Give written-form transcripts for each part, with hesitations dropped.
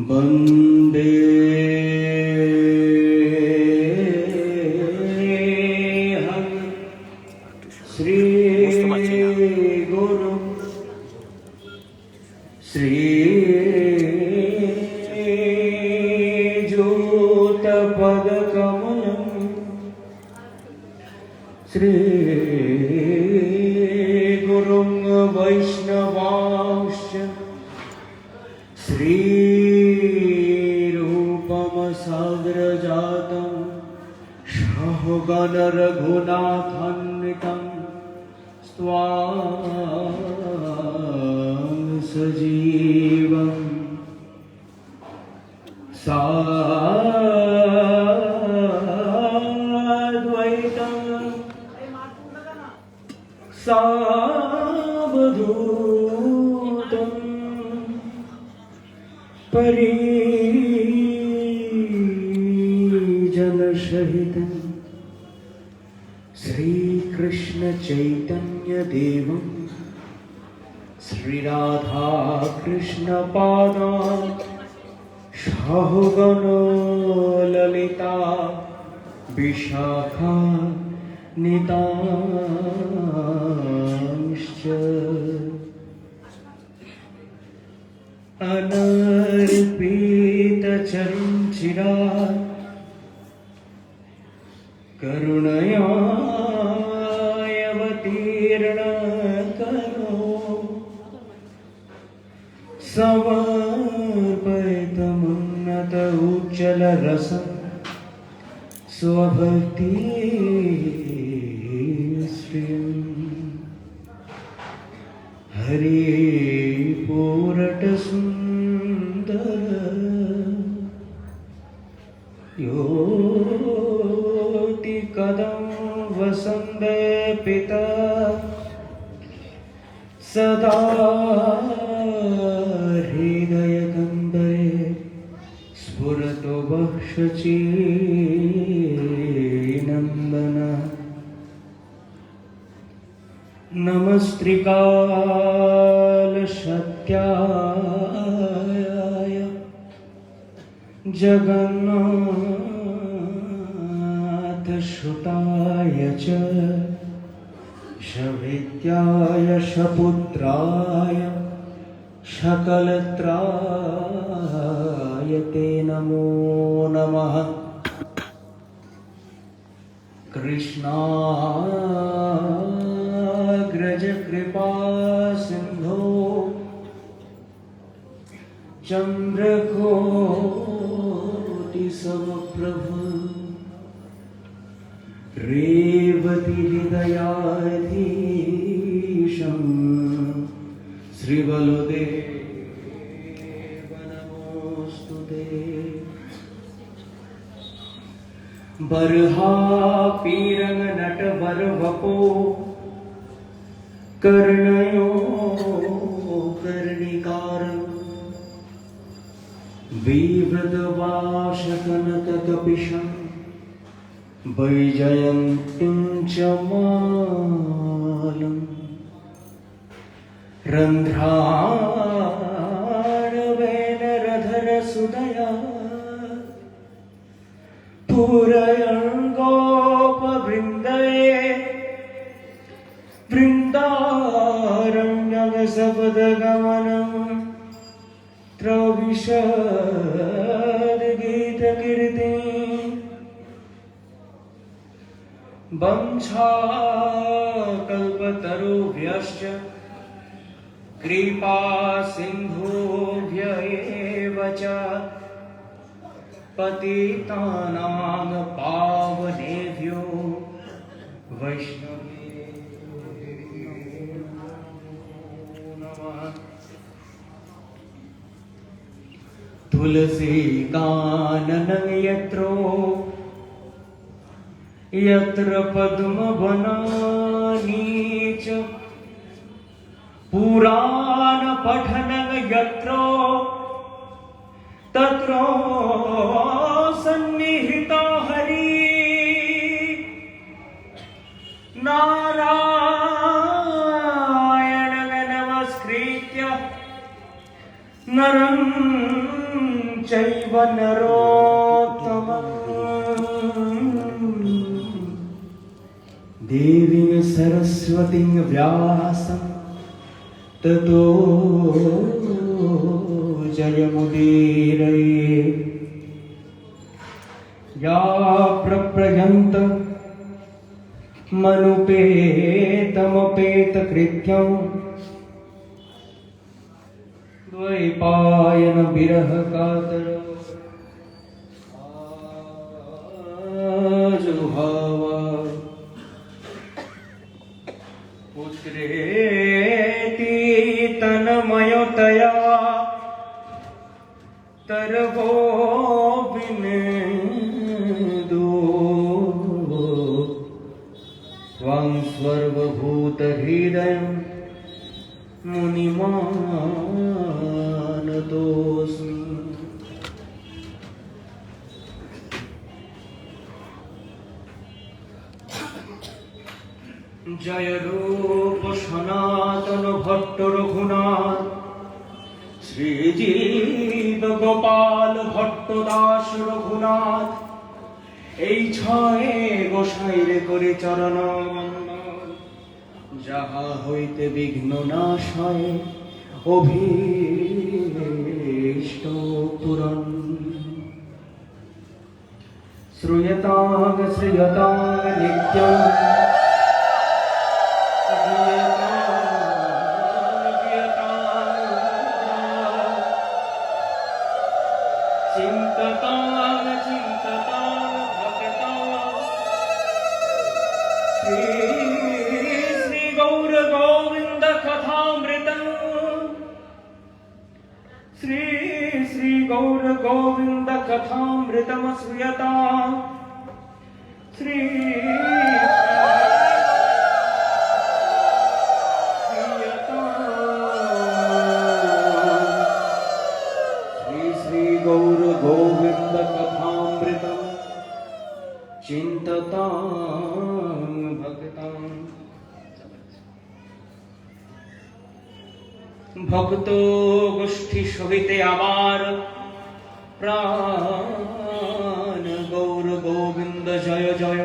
वंदे श्री गुरु श्री ज्योतपद कमलम् श्री गुरुं वैष्णवांश्च श्री साग्रजातं सहगण रघुनाथान्वितं स्वां सजीवं साद्वैतं सावधूतं जनसहितं श्री कृष्ण चैतन्य देवं श्री राधा कृष्ण पादान् सहगण ललिता विशाखा नितांश्च अनर्पित चरिचिरात् करुणयावतीर्ण करो समर्पयतमुन्नत उज्ज्वल रसं स्वभक्ति श्रियम् हरि पूरट सुंदर योति कदम वसंदे पिता सदा हृदय कंदरे स्फुरतो बक्षची नंदना नमस्त्रिकाल सत्याय जगन्नाथ सुताय च शविद्याय शपुत्राय सकलत्राय ते नमो नमः। कृष्णाग्रज कृपा सिंधो चंद्रकोटि समप्रभ रेवती हृदयाधीशं श्रीबलदेव नमोस्तुते। बरहा पीरंग नट बर वपो कर्णयो कर्णिकार विवृतवाशकनक कपिशं वैजयन्तीं च मालम् रन्ध्राणवेनरधर सुदया पूरयन् गोपवृन्दये वृन्दारण्यकसपदगमनम् त्रविशद गीतकीर्तिम् वंशाकल्पतरुभ्यश्च कृपा सिन्धुभ्य एव च पतितानां पावनेभ्यो वैष्णवेभ्यो नमः। तुलसी काननं यत्र पद्मवनानि च पुराण पठनं यत्र तत्र सन्निहितो हरि नारायणं नमस्कृत्य नरं चैव नरोत्तमम् देवीं सरस्वतीं व्यासं ततो जयमुदीरये या प्रप्रयन्त मनुपेतमपेतकृत्यं द्वैपायन विरह कातर आजुहाव पुत्रेति तन्मयतया तरवो विनेदो त्वं सर्वभूतहृदयं मुनिमानतोऽस्मि। जय रूप सनातन भट्ट रघुनाथ শ্রীজীব গোপাল ভট্ট দাস রঘুনাথ এই ছয়ে গোসাইরে করে চরণ বন্দন যাহা হইতে বিঘ্ন নাশ হয় অভীষ্ট পূরণ শ্রূয়তাং শ্রীয়তাং নিত্যং चिंततां चिंततां भक्तां श्री श्री गौर गोविंद कथामृतं श्री श्री गौर गोविंद कथामृतं श्रूयतां श्री गौर गोविंद कथामृतं चिंततां भक्तां भक्तो गोष्ठी सहिते आमार प्राण गौर गोविंद जय जय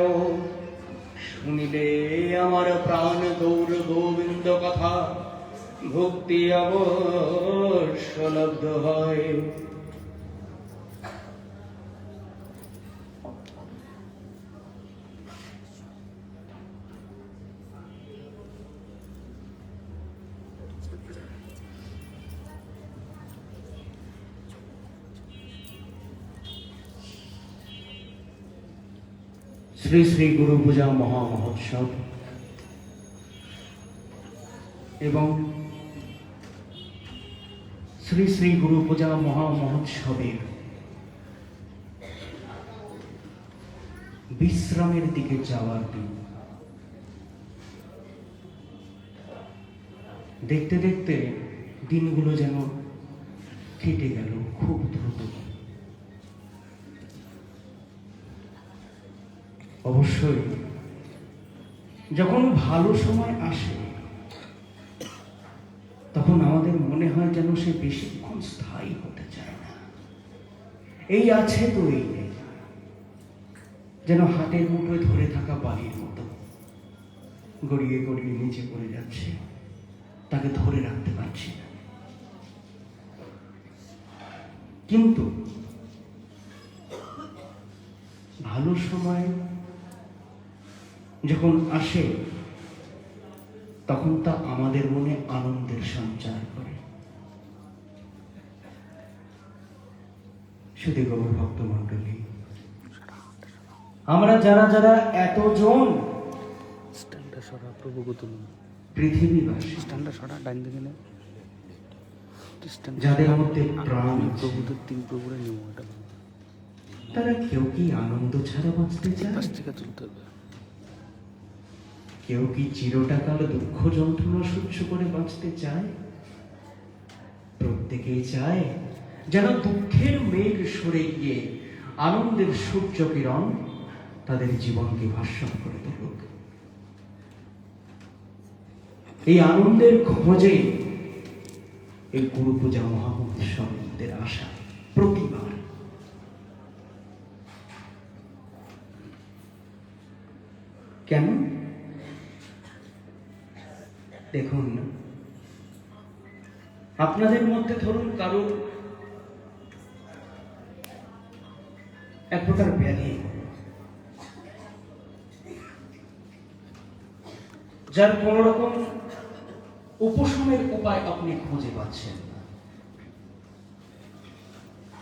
শুনিলে আমার প্রাণ গৌর গোবিন্দ কথা ভক্তি অবশ্য লব্ধ হয়। শ্রী শ্রী গুরু পূজা মহা মহোৎসব এবং শ্রী শ্রী গুরু পূজা মহা মহোৎসবের বিশ্রামের দিকে যাওয়ার দিন দেখতে দেখতে দিনগুলো যেন কেটে গেল খুব দ্রুত। অবশ্যই যখন ভালো সময় আসে তখন আমাদের মনে হয় যেন সে বেশিক্ষণ স্থায়ী হতে চায় না। এই আছে তো এই নেই, যেন হাতের মুঠোয় ধরে থাকা বালির মতো গড়িয়ে গড়িয়ে নিচে পড়ে যাচ্ছে, তাকে ধরে রাখতে পারছি না। কিন্তু ভালো সময় যখন আসে তখন তা আমাদের মনে আনন্দের সঞ্চার করে। শুধু গৌর ভক্ত মণ্ডলী, আমরা যারা যারা এতজন পৃথিবীবাসী, যাদের মধ্যে প্রাণ তারা কেউ কি আনন্দ ছাড়া বাঁচতে চায়? কেউ কি চিরটাকাল দুঃখ যন্ত্রণা সহ্য করে বাঁচতে চায়? প্রত্যেকেই চায় যেন দুঃখের মেঘ সরে গিয়ে আনন্দের সূর্য কিরণ তাদের জীবনকে ভাস্বর করে তুলুক। এই আনন্দের খোঁজে এই গুরু পূজা মহামহোৎসবের আশা প্রতিবার। কেন? দেখুন, আপনাদের মধ্যে ধরুন কারো এক প্রকার ব্যাধি, যার কোন রকম উপশমের উপায় আপনি খুঁজে পাচ্ছেন না।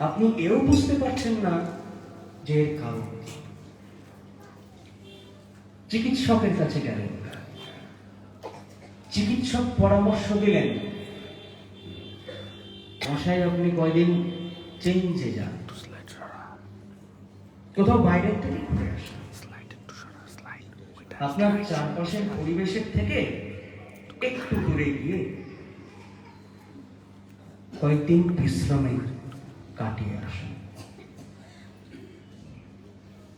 আপনি এও বুঝতে পারছেন না যে এর কারণ কি। চিকিৎসকের কাছে গেলেন, চিকিৎসক পরামর্শ দিলেন, মশাই আপনি কয়দিন চেঞ্জে যান, কোথাও বাইরের থেকে ঘুরে আসেন, আপনার চারপাশের পরিবেশের থেকে একটু দূরে গিয়ে কয়েকদিন বিশ্রামে কাটিয়ে আসেন।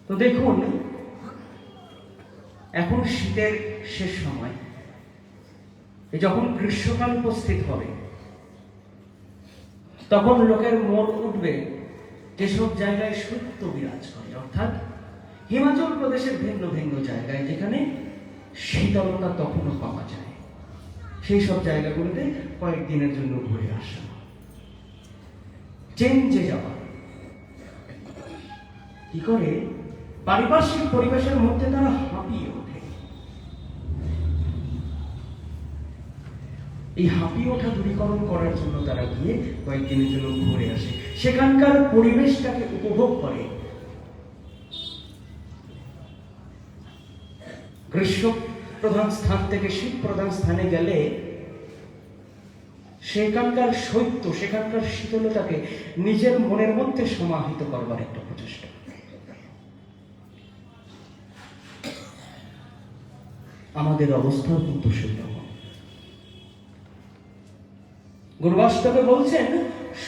তো দেখুন, এখন শীতের শেষ সময়, যখন গ্রীষ্মকাল উপস্থিত হবে, তখন লোকের মন উঠবে যেসব জায়গায় শৈত্য বিরাজ করে, অর্থাৎ হিমাচল প্রদেশের ভিন্ন ভিন্ন জায়গায় যেখানে শীতলতা তখনও পাওয়া যায়, সেই সব জায়গাগুলোতে কয়েকদিনের জন্য ঘুরে আসা, চেঞ্জে যাওয়া। কি করে? পারিপার্শ্বিক পরিবেশের মধ্যে তারা হাঁপিয়ে ওঠে। এই হাঁপিয়ে ওঠা দূরীকরণ করার জন্য তারা গিয়ে কয়েকদিনের জন্য ঘুরে আসে, সেখানকার পরিবেশটাকে উপভোগ করে। গ্রীষ্ম প্রধান স্থান থেকে শীত প্রধান স্থানে গেলে সেখানকার শৈত্য, সেখানকার শীতলতাকে নিজের মনের মধ্যে সমাহিত করবার একটা প্রচেষ্টা। আমাদের অবস্থা কিন্তু সেরকম। গুরুবাস্তবে বলছেন,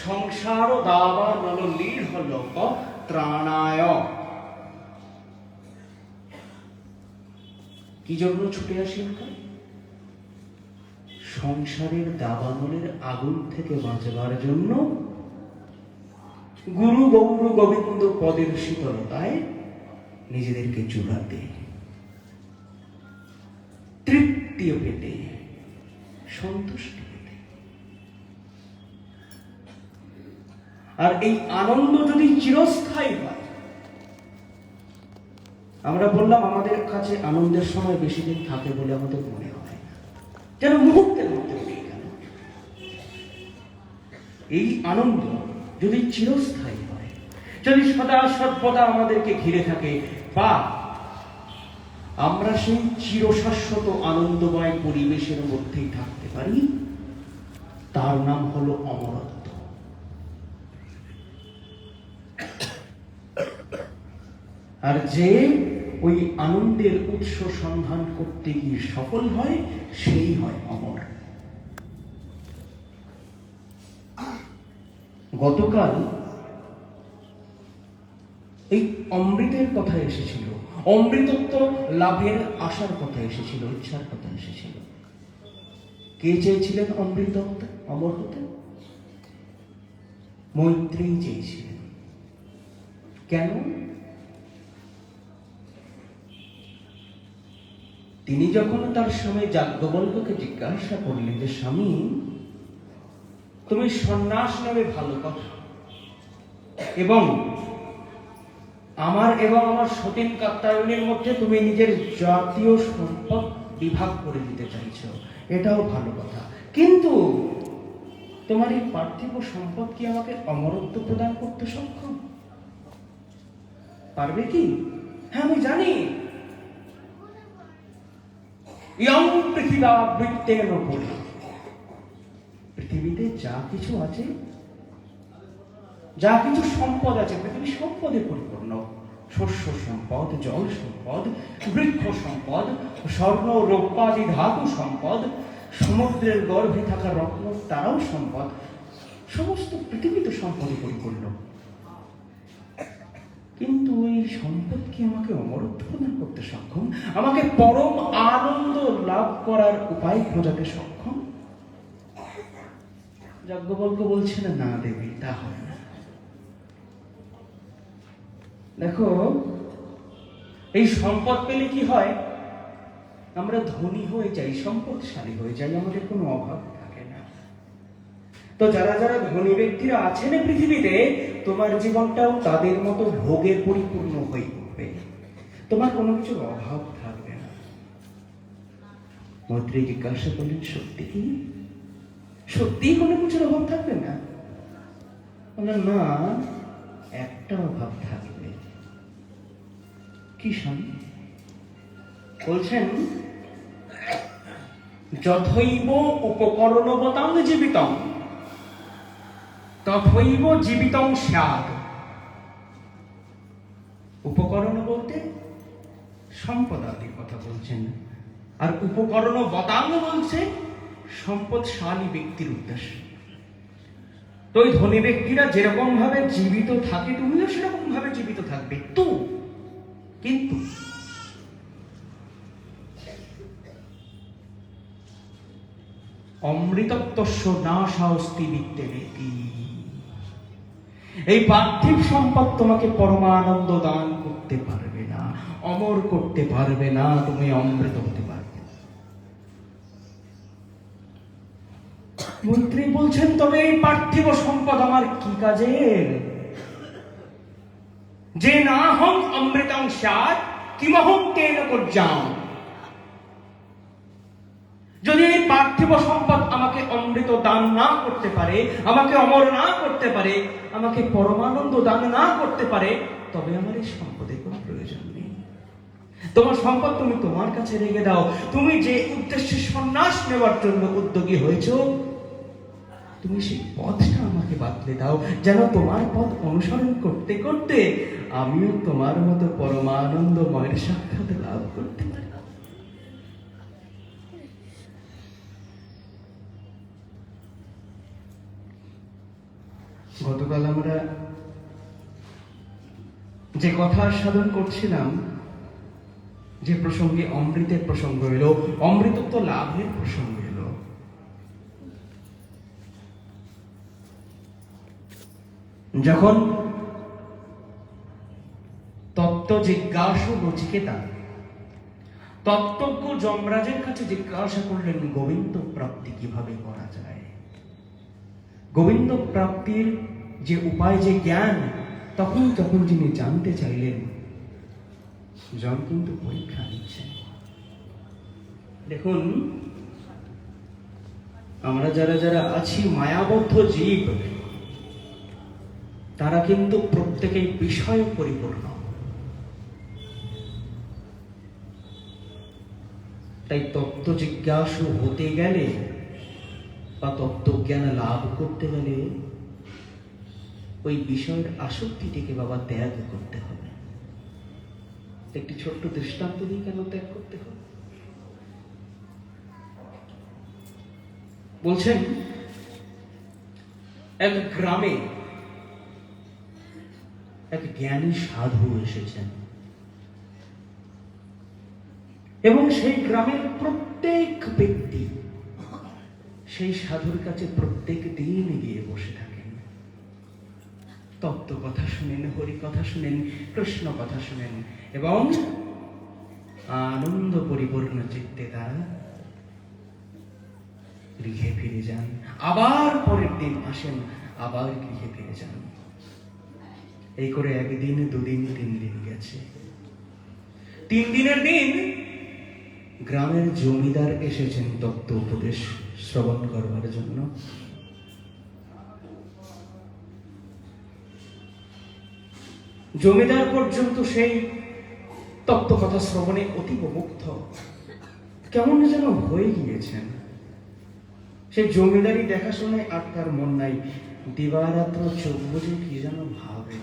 সংসার দাবা নলীঢ় লোক ত্রাণায়। কি জন্য ছুটে আসি? সংসারের দাবানলের আগুন থেকে বাঁচবার জন্য, গুরু গৌর গোবিন্দ পদের শীতলতায় নিজেদেরকে জুড়াতে, তৃপ্তি পেতে, সন্তুষ্টি পেতে। আর এই আনন্দ যদি চিরস্থায়ী হয়, আমরা বললাম আমাদের কাছে আনন্দের সময় বেশি দিন থাকে বলে আমাদের মনে হয়, যেন মুহূর্তের মধ্যে উঠে গেল। এই আনন্দ যদি চিরস্থায়ী হয়, যদি সদা সর্বদা আমাদেরকে ঘিরে থাকে, বা আমরা সেই চিরশাশ্বত আনন্দময় পরিবেশের মধ্যেই থাকতে পারি, তার নাম হলো অমরত্ব। আর যে ওই আনন্দের উৎস সন্ধান করতে গিয়ে সফল হয়, সেই হয় অমর। গতকাল এই অমৃতের কথা এসেছিল, অমৃতত্ব লাভের আশার কথা এসেছিল, ইচ্ছার কথা এসেছিল। কে চেয়েছিলেন অমৃত হতে, অমর হতে? মৈত্রেয়ী চেয়েছিলেন। কেন? তিনি যখন তার স্বামী যাজ্ঞবল্ক্যকে জিজ্ঞাসা করলেন যে, স্বামী তুমি সন্ন্যাস নেবে ভালো কথা, এবং আমার এবং আমার সতীন কাত্যায়নের মধ্যে তুমি নিজের জাতীয় সম্পদ বিভাগ করে দিতে চাইছ, এটাও ভালো কথা, কিন্তু তোমার এই পার্থিব সম্পদ কি আমাকে অমরত্ব প্রদান করতে সক্ষম? পারবে কি? হ্যাঁ, আমি জানি। পৃথিবীতে যা কিছু আছে, যা কিছু সম্পদ আছে, পৃথিবী সম্পদে পরিপূর্ণ। শস্য সম্পদ, জল সম্পদ, বৃক্ষ সম্পদ, স্বর্ণ রৌপ্যাদি ধাতু সম্পদ, সমুদ্রের গর্ভে থাকা রত্ন তারাও সম্পদ। সমস্ত পৃথিবী তো সম্পদে পরিপূর্ণ। কিন্তু এই সম্পদ কি আমাকে অমরত্ব প্রদান করতে সক্ষম, আমাকে পরম আনন্দ লাভ করার উপায় খোঁজাতে সক্ষম? যাজ্ঞবল্ক্য বলছেন, না দেবী, তা হয় না। দেখো, এই সম্পদ পেলে কি হয়, আমরা ধনী হয়ে যাই, সম্পদশালী হয়ে যাই, আমাদের কোনো অভাব থাকে না। তো যারা যারা ধনী ব্যক্তিরা আছেন এই পৃথিবীতে, তোমার জীবনটাও তাদের মতো ভোগে পরিপূর্ণ হয়ে উঠবে, তোমার কোনো কিছুর অভাব থাকবে না। মৈত্রী জিজ্ঞাসা করলেন, সত্যি কি? সত্যি কোনো কিছুর অভাব থাকবে না? বললেন, না, একটা অভাব থাকবে। কি শুন? বলছেন, যথৈব উপকরণবতাং জীবিতং তথৈব জীবিতং স্যাৎ। উপকরণ বলতে সম্পদাদির কথা বলছেন, আর উপকরণবতাং বলছে সম্পদশালী ব্যক্তির উদ্দেশ্য। তো ওই ধনী ব্যক্তিরা যেরকম ভাবে জীবিত থাকে, তুমিও সেরকম ভাবে জীবিত থাকবে। কিন্তু অমৃতত্বস্য নাশাস্তি বিদ্যেতি। এই পার্থিব সম্পদ তোমাকে পরমানন্দ দান করতে পারবে না, অমর করতে পারবে না, তুমি অমৃত হতে পারবে না। মন্ত্রী বলছেন, তবে এই পার্থিব সম্পদ আমার কি কাজের? যে না হং অমৃতং স্যাৎ কিমহং তেন কুর্যাম। যদি এই পার্থিব সম্পদ আমাকে অমৃত দান না করতে পারে, আমাকে অমর না করতে পারে, আমাকে পরমানন্দ দান না করতে পারে, তবে আমার এই সম্পদের কোনো প্রয়োজন নেই। তোমার সম্পদ তুমি তোমার কাছে রেখে দাও। তুমি যে উদ্দেশ্যে সন্ন্যাস নেওয়ার জন্য উদ্যোগী হয়েছো, তুমি সেই পথটা আমাকে বাতলে দাও, যেন তোমার পথ অনুসরণ করতে করতে আমিও তোমার মতো পরমানন্দময়ের সাক্ষাৎ লাভ করতে পারি। গতকাল আমরা যে কথা সাধন করছিলাম, যে প্রসঙ্গে অমৃতের প্রসঙ্গ এলো, অমৃতত্ব লাভের প্রসঙ্গ এলো, যখন তত্ত্ব জিজ্ঞাসু নচিকেতা তত্ত্বজ্ঞ যমরাজের কাছে জিজ্ঞাসা করলেন, গোবিন্দ প্রাপ্তি কিভাবে করা যায়? গোবিন্দ প্রাপ্তির যে উপায়, যে জ্ঞান, তখন যিনি জানতে চাইলেন, যম কিন্তু পরীক্ষা নিচ্ছেন। দেখুন, আমরা যারা যারা আছি মায়াবদ্ধ জীব, তারা কিন্তু প্রত্যেকেই বিষয় পরিপূর্ণ। তাই তত্ত্ব জিজ্ঞাসু হতে গেলে বা তত্ত্বজ্ঞান লাভ করতে গেলে ওই বিষয়ের আসক্তিটিকে বাবা ত্যাগ করতে হবে। একটি ছোট্ট দৃষ্টান্ত দিয়ে কেন ত্যাগ করতে হবে? বলছেন, এক গ্রামে এক জ্ঞানী সাধু এসেছেন এবং সেই গ্রামের প্রত্যেক ব্যক্তি সেই সাধুর কাছে প্রত্যেক দিন গিয়ে বসে থাকেন, তত্ত্ব কথা শুনেন, হরি কথা শুনেন, কৃষ্ণ কথা শুনেন এবং আনন্দ পরিপূর্ণ চিত্তে তারা গৃহে ফিরে যান। আবার পরের দিন আসেন, আবার গৃহে ফিরে যান। এই করে একদিন, দুদিন, 3 দিন গেছে। 3 দিনের দিন গ্রামের জমিদার এসেছেন তত্ত্ব উপদেশ শ্রবণ করবার জন্য। জমিদার পর্যন্ত সেই তত্ত্ব কথা শ্রবণে অতীব মুগ্ধ, কেমন যেন হয়ে গিয়েছেন। সেই জমিদারি দেখাশোনায় আর তার মন নাই, দিবারাত্র চোখ বুঝে কি যেন ভাবে,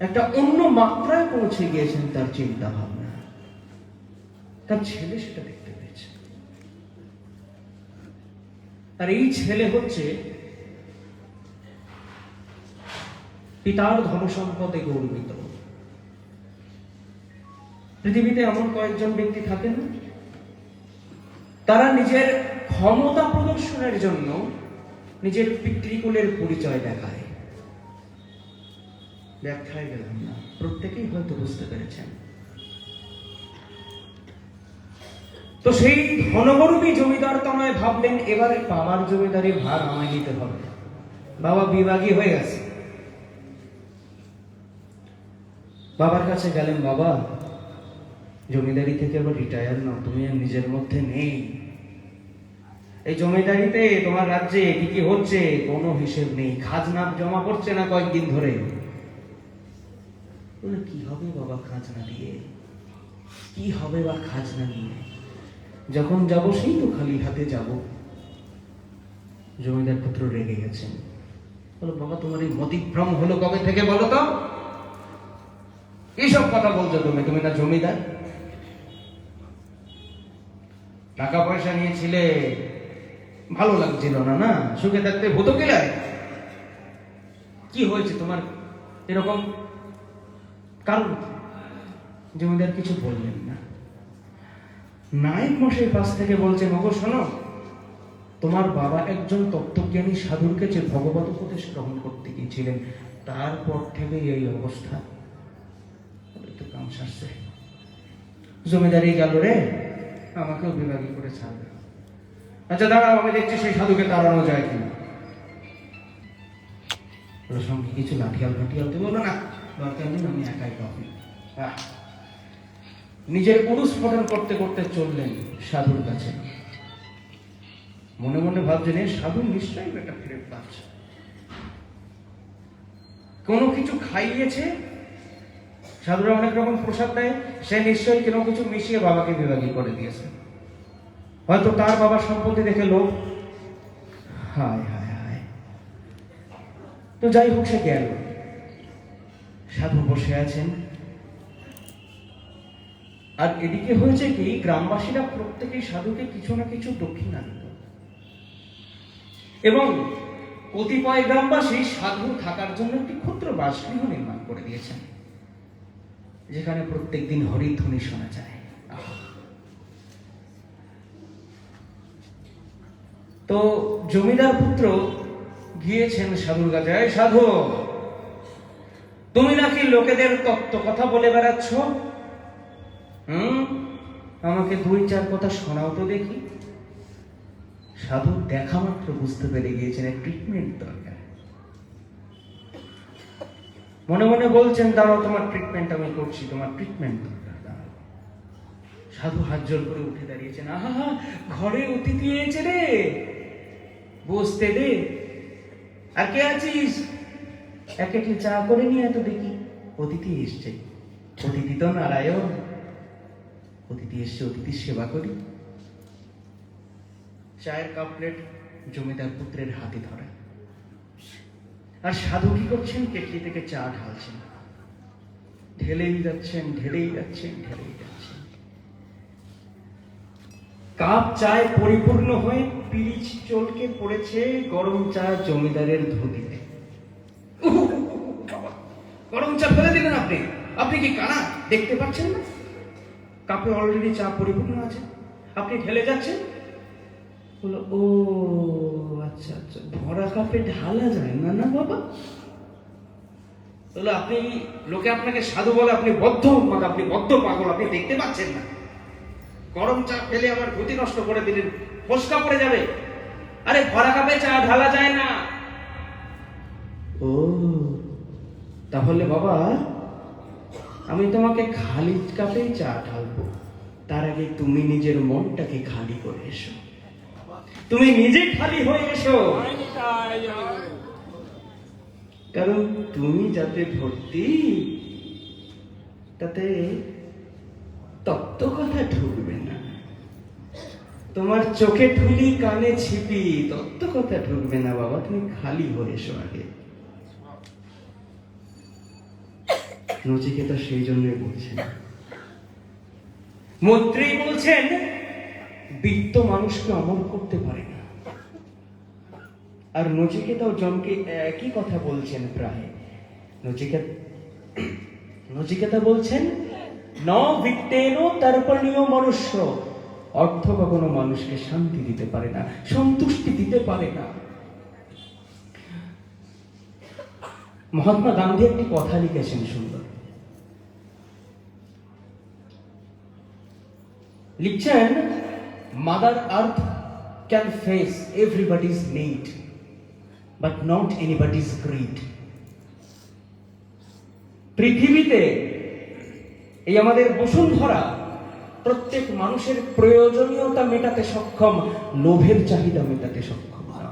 একটা অন্য মাত্রায় পৌঁছে গিয়েছেন তার চিন্তা ভাবনা। তার ছেলে সেটা দেখতে পেয়েছে, আর এই ছেলে হচ্ছে পিতার ধনসম্পদে গর্বিত। পৃথিবীতে এমন কয়েকজন ব্যক্তি থাকে না, তারা নিজের ক্ষমতা প্রদর্শনের জন্য নিজের পিতৃকুলের পরিচয় দেখায়। ব্যাখ্যায় গেলাম না, প্রত্যেকেই হয়তো বুঝতে পেরেছেন। তো সেই ধনগর্বী জমিদার তনয় ভাবলেন, এবারে বাবার জমিদারির ভার আমায় নিতে হবে। বাবা বিভাগী হয়ে গেছে। বাবার কাছে গেলেন, বাবা জমিদারি থেকে আবার রিটায়ার নাও, তুমি আর নিজের মধ্যে নেই। এই জমিদারিতে তোমার রাজ্যে কি কি হচ্ছে কোনো হিসেব নেই, খাজনা জমা পড়ছে না কয়েকদিন ধরে। বলে কি হবে বাবা খাজনা দিয়ে, কি হবে বা খাজনা নিয়ে? যখন যাব সেই তো খালি হাতে যাব। জমিদার পুত্র রেগে গেছেন। বলো বাবা তোমার এই মতিভ্রম হলো কবে থেকে বলো তো? এইসব কথা বলছো তুমি, তুমি না জমিদার? টাকা পয়সা নিয়েছিলে, ভালো লাগছিল না, না সুখে থাকতে ভূত কিলায়। কি হয়েছে তোমার এরকম কারণ? জমিদার কিছু বললেন না। নায়ক মশাই পাশ থেকে বলছেন, ওগো শোনো, তোমার বাবা একজন তত্ত্বজ্ঞানী সাধুর কাছে ভগবত উপদেশ গ্রহণ করতে গিয়েছিলেন, তারপর থেকে এই অবস্থা। তো কাম সারছে, জমিদারি গেল রে, আমাকেও বিভাগী করে ছাড়বে। আচ্ছা দাঁড়াও, আমি দেখছি সেই সাধুকে তাড়ানো যায় কিনা। সঙ্গে কিছু লাঠিয়াল ফাটিয়াল তো বললো না, দরকার নেই, আমি একাই পাবি। নিজের উড়ুস্ফোটন করতে করতে চললেন সাধুর কাছে। মনে মনে ভাবছেন, সাধু নিশ্চয়ই একটা ফিরে পাচ্ছে, কোনো কিছু খাইয়েছে। সাধুরা অনেক রকম প্রসাদ দেয়, সে নিশ্চয়ই কোনো কিছু মিশিয়ে বাবাকে বিভাগী করে দিয়েছে। হয়তো তার বাবার সম্পত্তি দেখে লোক। হায় হায় হায়। তো যাই হোক, সে গেল। সাধু বসে আছেন, আর এদিকে হয়েছে কি, গ্রামবাসীরা প্রত্যেকেই সাধুকে কিছু না কিছু দক্ষিণা দিত, এবং কতিপয় গ্রামবাসী সাধু থাকার জন্য একটি ক্ষুদ্র বাসগৃহ নির্মাণ করে দিয়েছেন, যেখানে প্রত্যেক দিন হরিধ্বনি শোনা যায়। তো জমিদার পুত্র গিয়েছেন সাধুর কাছে। সাধু, তুমি নাকি লোকেদের তত্ত্ব কথা বলে বেড়াচ্ছ, আমাকে 2-4 কথা শোনাও তো দেখি। সাধু দেখা মাত্র বুঝতে পেরে গিয়েছেন ট্রিটমেন্ট দরকার। মনে মনে বলছেন, দাঁড়াও তোমার ট্রিটমেন্ট আমি করছি, তোমার ট্রিটমেন্ট দরকার, দাঁড়াও। সাধু হাত জোর করে উঠে দাঁড়িয়েছেন। আহা, ঘরে অতিথি এসেছে রে, বসতে দে। আর কে আছিস? এক একটি চা করে নিয়ে এত দেখি। অতিথি এসছে। অতিথি তো নারায়ণ, অতিথি এসছে, অতিথির সেবা করি। চায়ের কাপ প্লেট জমিদার পুত্রের হাতে ধরা, আর সাধু কি করছেন, কেটলি থেকে চা ঢালছেন, ঢেলেই যাচ্ছেন, ঢেলেই যাচ্ছেন, ঢেলেই যাচ্ছেন। কাপ চায় পরিপূর্ণ হয়ে পিরিচ চলকে পড়েছে গরম চা জমিদারের ধুতিতে। গরম চা ফেলে দিলেন আপনি? আপনি কি কানা, দেখতে পাচ্ছেন না? কাপে অলরেডি চা পরিপূর্ণ আছে, আপনি ঢেলে যাচ্ছেন। বলো, ও আচ্ছা আচ্ছা, ভরা কাপে ঢালা যায় না না বাবা। বলো, আপনি লোকে আপনাকে সাধু বলে, আপনি বদ্ধ উন্মাদ, আপনি বদ্ধ পাগল, আপনি দেখতে পাচ্ছেন না? গরম চা ফেলে আমার গতি নষ্ট করে দিলেন, ফসকা পড়ে যাবে। আরে ভরা কাপে চা ঢালা যায় না। ও তাহলে বাবা, আমি তোমাকে খালি কাপেই চা ঢালবো, তার আগে তুমি নিজের মনটাকে খালি করে এসো, তুমি নিজে খালি হয়ে এসো। কারণ তুমি যাতে ভর্তি, তাতে তত্ত্ব কথা ঢুকবে না। তোমার চোখে ঠুলি, কানে ছিপি, তত্ত্ব কথা ঢুকবে না বাবা, তুমি খালি হয়ে এসো আগে। নচিকেতা সেই জন্যই বলছেন, মৈত্রী বলছেন, বিত্ত মানুষকে অমর করতে পারে না। আর নচিকেতাও জনকে একই কথা বলছেন প্রায়, নচিকেতা নচিকেতা বলছেন, ন বিত্তেন তর্পণীয় মনুষ্য। অর্থ কখনো মানুষকে শান্তি দিতে পারে না, সন্তুষ্টি দিতে পারে না। মহাত্মা গান্ধী একটি কথা লিখেছেন সুন্দর, লিখছেন, mother earth can face everybody's need but not anybody's grid. পৃথিবীতে এই আমাদের বসুন্ধরা প্রত্যেক মানুষের প্রয়োজনীয়তা মেটাতে সক্ষম, লোভের চাহিদা মেটাতে সক্ষম না।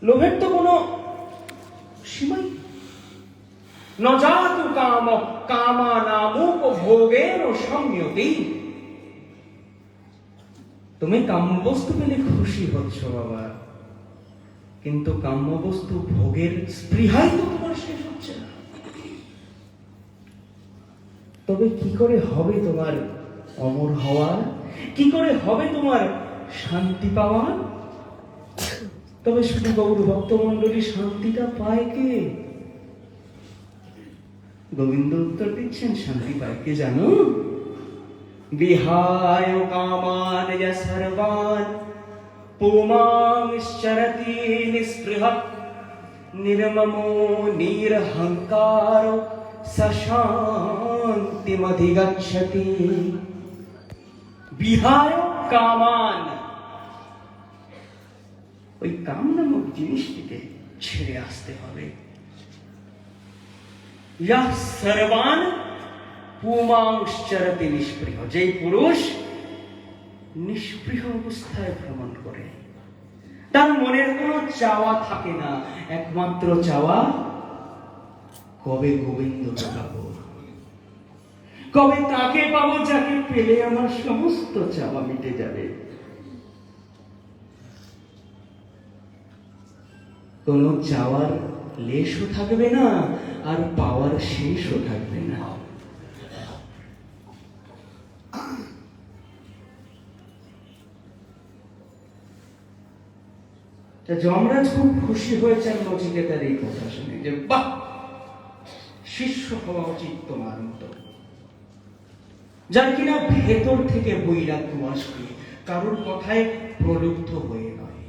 লোভের তো কোনো সীমাই ন জাতু কাম কামানামুক ভোগের সংযতি। তুমি কাম্যবস্তু পেলে খুশি হচ্ছ বাবা, কিন্তু কাম্যবস্তু ভোগের স্পৃহাই তো তোমার শেষ হচ্ছে না। তবে কি করে হবে তোমার অমর হওয়া? কি করে হবে তোমার শান্তি পাওয়া? তবে শুধু গৌর ভক্তমণ্ডলী শান্তিটা পায় কে? গোবিন্দ উত্তর দিচ্ছেন, শান্তি পায় কে জানো? বিহায় কামান সর্বান পুমাংশ্চরতি নিস্পৃহ নির্মমো নিরহংকার শান্তিমধিগচ্ছতি। বিহায় কামান, ওই কাম নামক জিনিসটিকে ছেড়ে আসতে হবে। ইহ সর্বান পুমাংশ্চরতি নিস্পৃহ, যেই পুরুষ নিষ্পৃহ অবস্থায় ভ্রমণ করে, তার মনের কোনো চাওয়া থাকে না, একমাত্র চাওয়া কবে গোবিন্দকে পাবো, কবে তাকে পাবো যাকে পেলে আমার সমস্ত চাওয়া মিটে যাবে। কোনো চাওয়ার লেশও থাকবে না, আর পাওয়ার শেষও থাকবে না। যমরাজ খুব খুশি হয়েছেন নচিকেতার এই কথা শুনে, যে বাহ, শিষ্য হওয়া উচিত তোমার মতো, যার কিনা ভেতর থেকে বৈরাগ্য আসবে, কারোর কথায় প্রলুব্ধ হয়ে নয়।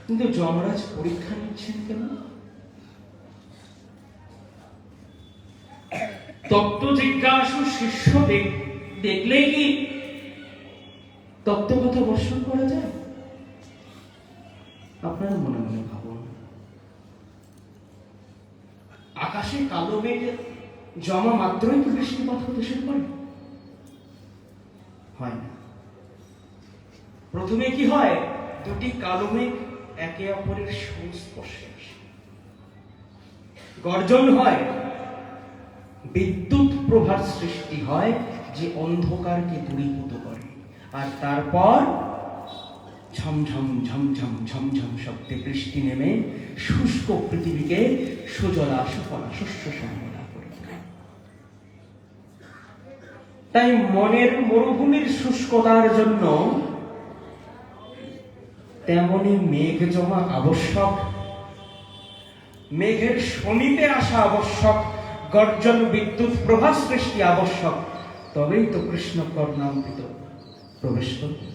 কিন্তু যমরাজ পরীক্ষা নিচ্ছেন কেন? তত্ত্ব জিজ্ঞাসু শিষ্য দেখলেই কি তত্ত্ব কথা বর্ষণ করা যায়? আপনারা মনে মনে ভাবুন, আকাশে কালো মেঘ জমা মাত্রই কি বৃষ্টিপাত হতে শুরু করে? হয় না। প্রথমে কি হয়? দুটি কালো মেঘ একে অপরের সংস্পর্শে আসে, গর্জন হয়, বিদ্যুৎ প্রভার সৃষ্টি হয়, যে অন্ধকারকে দূরীভূত করে, আর তারপর ঝমঝম ঝমঝম ঝমঝম শব্দে বৃষ্টি নেমে শুষ্ক পৃথিবীকে সুজলা সুফলা শস্য শ্যামলা করে। তাই মনের মরুভূমির শুষ্কতার জন্য তেমনি মেঘ জমা আবশ্যক, মেঘের সমীপে আসা আবশ্যক, গর্জন বিদ্যুৎ প্রভা সৃষ্টি আবশ্যক, তবেই তো কৃষ্ণ কর্ণামৃত প্রবেশ করবে।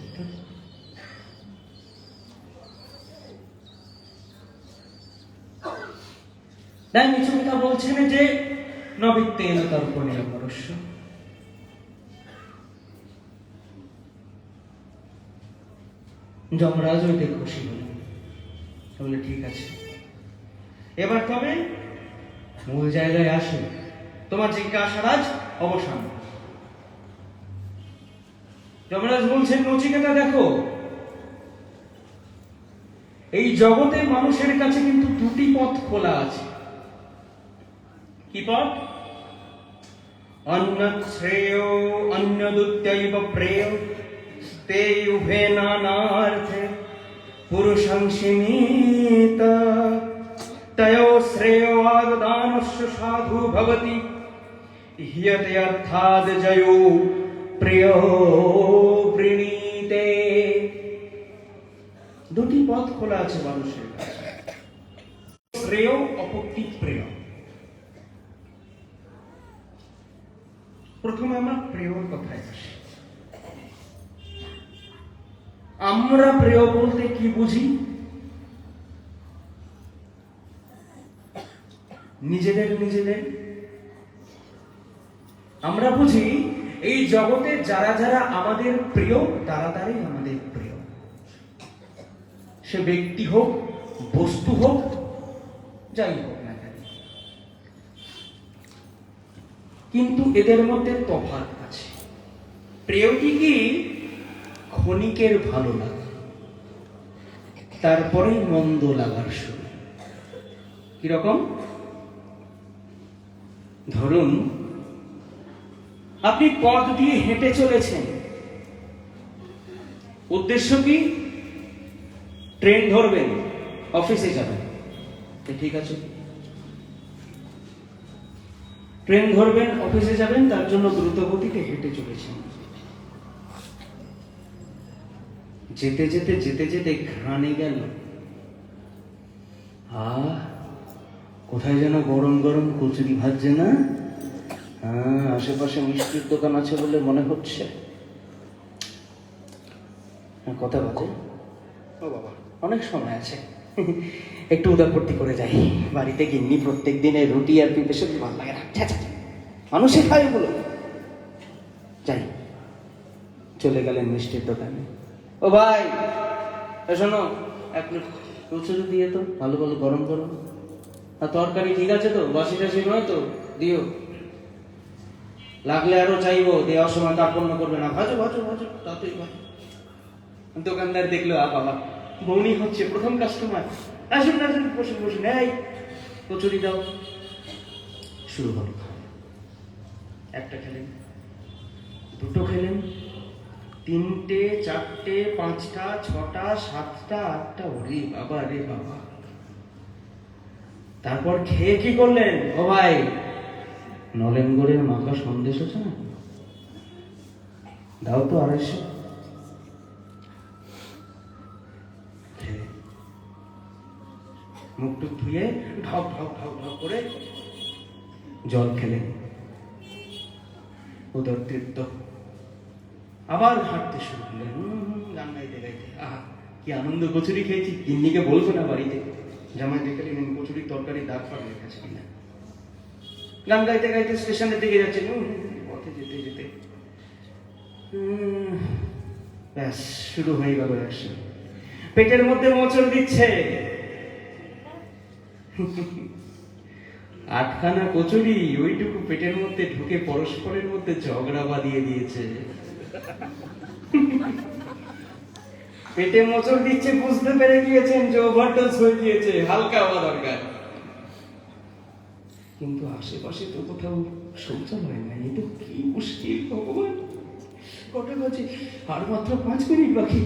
তাই নচিকেতা বলছেন যে নবিত্তেন তর্পণীয় মনুষ্য। যমরাজ ওইতে খুশি হলেন, বললে ঠিক আছে, এবার তবে মূল জায়গায় আসে, তোমার জিজ্ঞাসার আজ অবসান। যমরাজ বলছেন, নচিকেতা দেখো, এই জগতে মানুষের কাছে কিন্তু দুটি পথ খোলা আছে। কি পথ? অন্যৎ শ্রেয় অন্যদুত্যৈব প্রেয় তে উভে নানার্থে পুরুষংসীমিত তয়ো শ্রেয়োদানস্য সাধু ভবতি হিয়তে অর্থাদ জয়ো প্রিয় প্রীণীতে। দুটি পথ খোলা আছে মানুষের কাছে, শ্রেয় অপরটি প্রেয়। প্রথমে আমরা প্রেয়র কথায় আসি। আমরা প্রেয় বলতে কি বুঝি? নিজেদের নিজেদের আমরা বুঝি এই জগতে যারা যারা আমাদের প্রিয় তারা তারাই আমাদের প্রিয়। সে ব্যক্তি হোক, বস্তু হোক, যাই হোক না কেন। কিন্তু এদের মধ্যে তফাৎ আছে। প্রিয়টি কি ক্ষণিকের ভালো লাগা, তারপরেই মন্দ লাগার শুরু। কিরকম? ধরুন আপনি পথ দিয়ে হেঁটে চলেছেন, উদ্দেশ্য কি? ট্রেন ধরবেন, অফিসে যাবেন। ঠিক আছে, ট্রেন ধরবেন, অফিসে যাবেন, তার জন্য দ্রুত গতিতে হেঁটে চলেছেন। যেতে যেতে যেতে যেতে ঘ্রাণে গেল, কোথায় যেন গরম গরম কচুরি ভাজছে না? আশেপাশে মিষ্টির দোকান আছে বলে মনে হচ্ছে। কথা বাজে, ও বাবা, অনেক সময় আছে, একটু উদাপত্তি করে যাই। বাড়িতে গিন্নি প্রত্যেক দিনে রুটি আর পিঠে সত্যি ভালো লাগে না, মানুষে খায় ওগুলো। যাই, চলে গেলেন মিষ্টির দোকানে। ও ভাই, শোনো, এক প্লেট কচুরি দিয়ে তো, ভালো ভালো গরম গরম। আর তরকারি ঠিক আছে তো, বাসি টাসি নয় তো? দিও, লাগলে আরো চাইবো, দেওয়ার সময় কার্পণ্য করবে না। ভাজো ভাজো ভাজো, তাতেই ভাজো। দোকানদার দেখলো, বাবা বৌনি হচ্ছে, প্রথম কাস্টমার, আসুন আসুন, বসুন বসুন, এই কচুরি দাও। শুরু হলো। একটা খেলেন, দুটো খেলেন, তিনটে, চারটে, পাঁচটা, ছটা, সাতটা, আটটা, ওরে বাবা রে বাবা। তারপর খেয়ে কি করলেন? ও ভাই, নলেনগড়ের মাখা সন্দেশ আছে না, দাও তো 250। মুখটুক ধুয়ে ঢক ঢক ঢক ঢক করে জল খেলেন, উদর তৃপ্ত। আবার হাঁটতে শুরু করলেন, গান গাইতে গাইতে। আহা, কি আনন্দ, কচুরি খেয়েছি। গিন্নিকে বলবো না বাড়িতে, জামাই দেখে নিলেন কচুরির তরকারি দাগ ফাগ রেখেছে কিনা। গান গাইতে গাইতে স্টেশনের দিকে যাচ্ছেন, পথে যেতে যেতে ব্যাস শুরু হয়ে গেল অ্যাকশন। পেটের মধ্যে মোচড় দিচ্ছে, 8খানা কচুরি ওইটুকু পেটের মধ্যে ঢুকে পরস্পরের মধ্যে ঝগড়া বাঁধিয়ে দিয়েছে। পেটে মোচড় দিচ্ছে, বুঝতে পেরে গিয়েছেন যে ওভারডোজ হয়ে গিয়েছে, হালকা হওয়া দরকার। কিন্তু আশেপাশে তো কোথাও শৌচালয় নাই। এটা কি মুশকিল ভগবান! কটা বাজে? আর মাত্র 5 মিনিট বাকি।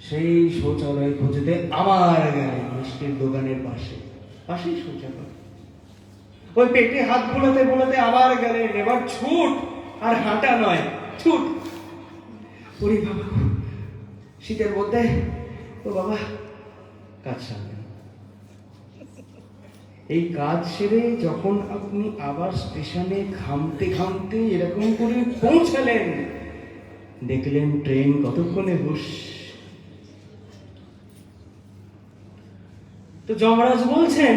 সেই শৌচালয় খুঁজতে আমার গেলেন মিষ্টির দোকানের পাশেই শৌচালয়। ওই পেটে হাত বোলাতে বোলাতে আবার গেলেন। এবার ছুট, আর হাঁটা নয়, ছুট। ওরে বাবা, শীতের মধ্যে, ও বাবা, কাজ সারলেন। এই কাজ সেরে যখন আপনি আবার স্টেশনে ঘামতে ঘামতে এরকম করে পৌঁছালেন, দেখলেন ট্রেন কতক্ষণে হুশ। তো যমরাজ বলছেন,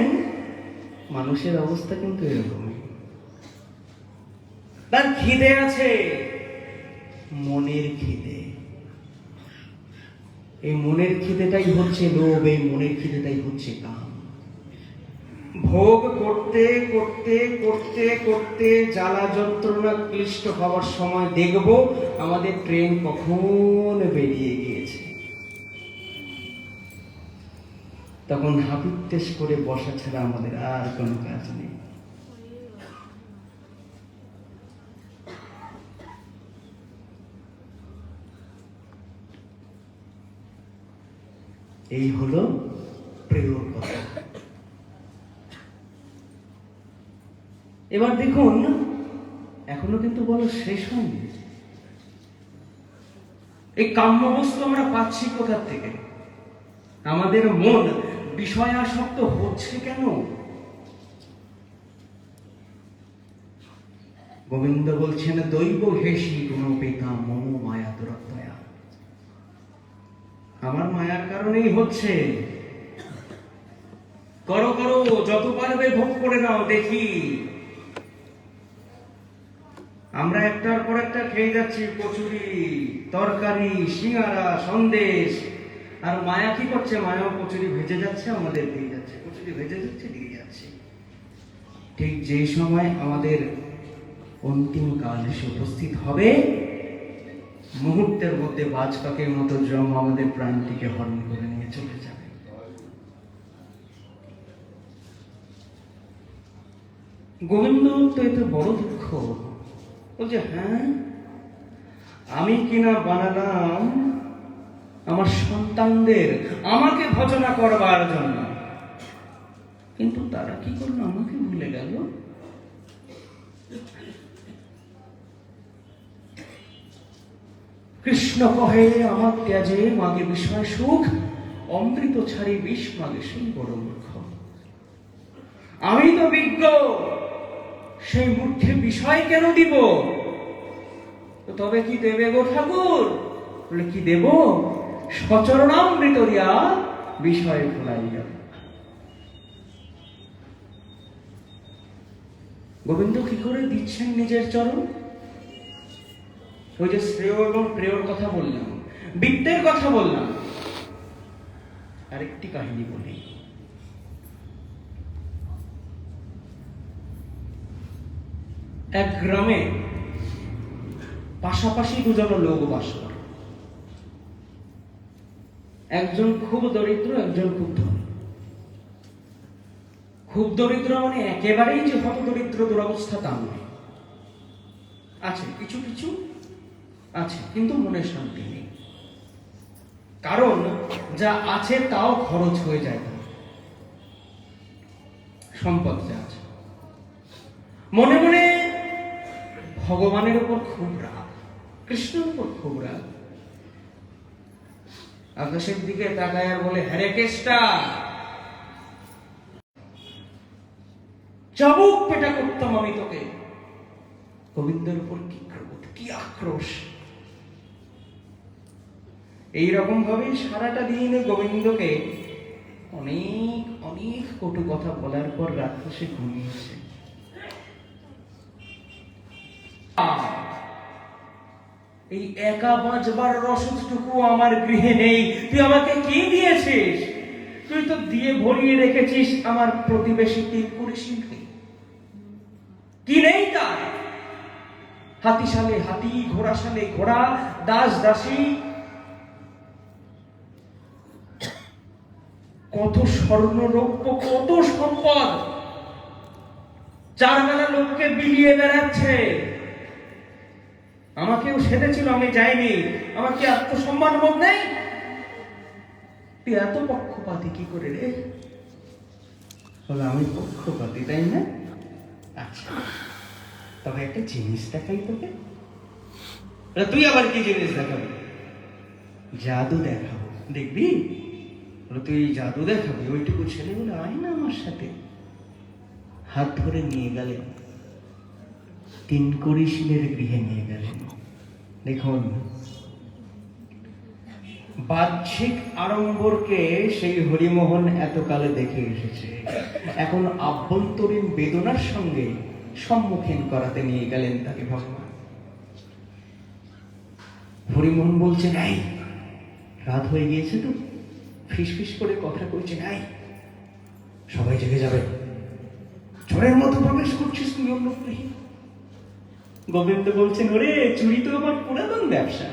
মানুষের অবস্থা কিন্তু এরকমই। তার খিদে আছে, মনের খিদে। এই মনের খিদেটাই হচ্ছে লোভ, এই মনের খিদেটাই হচ্ছে কাম। ভোগ করতে করতে করতে করতে জ্বালা যন্ত্রণা ক্লিষ্ট হওয়ার সময় দেখব আমাদের ট্রেন কখন বেরিয়ে গিয়েছে। তখন হাপিত্তেশ করে বসা ছাড়া আমাদের আর কোনো কাজ নেই। এই হলো প্রেয়র কথা। এবার দেখুন, এখনো কিন্তু বলা শেষ হয়নি। এই কাম্য বস্তু আমরা পাচ্ছি কোথা থেকে? আমাদের মন বিষয়াসক্ত হচ্ছে কেন? গোবিন্দ বলছেন, দৈব হেসি কোন পিতা মম মায়া দুরত্তয়া। আমার মায়ার কারণেই হচ্ছে। করো করো, যত পারবে ভোগ করে নাও, দেখি। আমরা একটার পর একটা খেয়ে যাচ্ছি, কচুরি, তরকারি, সিঙ্গারা, সন্দেশ। আর মায়া কি করছে? মায়াও কচুরি ভেজে যাচ্ছে, আমাদের দিয়ে যাচ্ছে, কচুরি ভেজে যাচ্ছে, দিয়ে যাচ্ছে। ঠিক যে সময় আমাদের অন্তিম কাল এসে উপস্থিত হবে, মুহূর্তের মধ্যে বাজপাখির মতো যম আমাদের প্রাণটিকে হরণ করে নিয়ে চলে যাবে। গোবিন্দ তো এতে বড় দুঃখ। বলছে, হ্যাঁ, আমি কিনা বানালাম আমার সন্তানদের আমাকে ভজনা করবার জন্য, কিন্তু তারা কি করলো? আমাকে ভুলে গেল। কৃষ্ণ কহে, আমার ত্যাজে মাগে বিষয় সুখ, অমৃত ছাড়ি বিষ মাগে সেই বড় মূর্খ। আমি তো বিজ্ঞ, সেই মূর্খে বিষয় কেন দিব? তবে কি দেবে গো ঠাকুর? বলে, কি দেব? সচরণামৃত দিয়া বিষয় ফলাইয়া। গোবিন্দ কি করে দিচ্ছেন নিজের চরণ? ওই যে শ্রেয় এবং প্রেয়র কথা বললাম, বিদ্যের কথা বললাম, আরেকটি কাহিনী বলি। এক গ্রামে পাশাপাশি দুজন লোক বাস করে। একজন খুব দরিদ্র, একজন খুব ধনী। খুব দরিদ্র মানে একেবারেই যে হত দরিদ্র দুরবস্থা তা নয়, আছে কিছু কিছু আছে, কিন্তু মনে শান্তি নেই। কারণ যা আছে তাও খরচ হয়ে যায়। সম্পদ যা আছে, মনে মনে ভগবানের উপর খুব রাগ, কৃষ্ণের উপর খুব রাগ। আকাশের দিকে তাকায় আর বলে, হরে কেষ্টা, চাবুক পেটা করতাম আমি তোকে। গোবিন্দের উপর কি ক্রোধ, কি আক্রোশ! এইরকম ভাবে সারাটা দিন গোবিন্দকে অনেক অনেক কটু কথা বলার পর রাত্রে সে ঘুমিয়েছে। এই একা বাঁচবার রসদটুকু আমার গৃহে নেই। তুই আমাকে কি দিয়েছিস? তুই তো দিয়ে ভরিয়ে রেখেছিস আমার প্রতিবেশী তিনপুরুষকে। কি নেই তার? হাতিশালে হাতি, ঘোড়াশালে ঘোড়া, দাস দাসী, কত স্বর্ণ রৌপ্য, কত সম্পদ। চারবেলা লোককে বিলিয়ে বেড়াচ্ছে। আমাকেও সেধেছিল, আমি যাইনি। আমার কি আত্মসম্মান বোধ নেই? তুই এত পক্ষপাতী কি করে রে? বলে, আমি পক্ষপাতী, তাই না? আচ্ছা, তবে একটা জিনিস দেখাই তোকে। তুই আবার কি জিনিস দেখাবি? জাদু দেখাবো, দেখবি? তুই জাদু দেখাবি? ওইটুকু ছেলেগুলো আয় না আমার সাথে। হাত ধরে নিয়ে গেলেন, তিনকড়িশিলের গৃহে নিয়ে গেলেন। দেখুন, বাহ্যিক আড়ম্বরকে সেই হরিমোহন এতকালে দেখে এসেছে, এখন আভ্যন্তরীণ বেদনার সঙ্গে সম্মুখীন করাতে নিয়ে গেলেন তাকে ভগবান। হরিমোহন বলছেন, এই রাত হয়ে গিয়েছে তো, ফিস ফিস করে কথা কইছে, নাই সবাই জেগে যাবে, চোরের মতো প্রবেশ করছিস তুই অন্য গৃহে। গোবিন্দ বলছেন, ওরে চুরি তো আমার পুরাতন ব্যবসা,